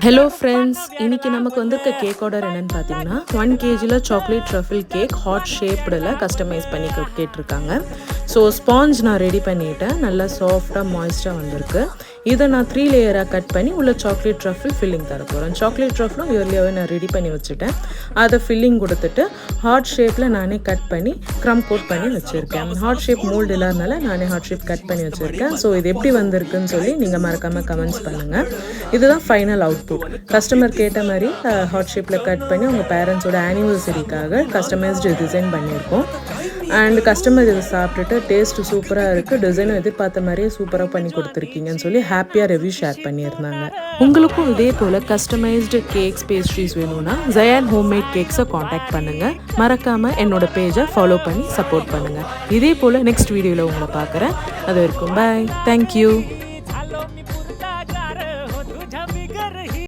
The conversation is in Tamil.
ஹலோ ஃப்ரெண்ட்ஸ், இன்னைக்கு நமக்கு வந்திருக்க கேக் ஆர்டர் என்னன்னு பார்த்தீங்கன்னா 1 kg chocolate truffle cake heart ஷேப்டில் கஸ்டமைஸ் பண்ணி கேட்டிருக்காங்க. ஸோ ஸ்பாஞ்ச் நான் ரெடி பண்ணிவிட்டேன். நல்லா சாஃப்டாக மாய்ஸ்டாக வந்திருக்கு. இதை நான் 3 லேயராக கட் பண்ணி உள்ள சாக்லேட் ட்ரஃபிள் ஃபில்லிங் தர போகிறேன். சாக்லேட் ட்ரஃபிளும் இயர்லியாகவே நான் ரெடி பண்ணி வச்சுட்டேன். அதை ஃபில்லிங் கொடுத்துட்டு ஹாட் ஷேப்பில் நானே கட் பண்ணி க்ரம் கோட் பண்ணி வச்சுருக்கேன். ஹாட் ஷேப் மோல்டு இல்லாதனால நானே ஹாட் ஷேப் கட் பண்ணி வச்சுருக்கேன். ஸோ இது எப்படி வந்திருக்குன்னு சொல்லி நீங்கள் மறக்காமல் கமெண்ட்ஸ் பண்ணுங்கள். இதுதான் ஃபைனல் அவுட்புட். கஸ்டமர் கேட்ட மாதிரி ஹாட் ஷேப்பில் கட் பண்ணி அவங்க பேரண்ட்ஸோட ஆனிவர்சரிக்காக கஸ்டமைஸ்டு டிசைன் பண்ணியிருக்கோம். அண்ட் கஸ்டமர் இதை சாப்பிட்டுட்டு டேஸ்ட்டு சூப்பராக இருக்குது, டிசைனும் எதிர்பார்த்த மாதிரியே சூப்பராக பண்ணி கொடுத்துருக்கீங்கன்னு சொல்லி ஹாப்பியாக ரிவ்யூ ஷேர் பண்ணியிருந்தாங்க. உங்களுக்கும் இதே போல் கஸ்டமைஸ்டு கேக்ஸ் பேஸ்ட்ரீஸ் வேணும்னா ஜயான் ஹோம்மேட் கேக்ஸை காண்டாக்ட் பண்ணுங்கள். மறக்காமல் என்னோட பேஜை ஃபாலோ பண்ணி சப்போர்ட் பண்ணுங்கள். இதே போல் நெக்ஸ்ட் வீடியோவில் உங்களை பார்க்குறேன். அது வரைக்கும் பாய். தேங்க்யூ.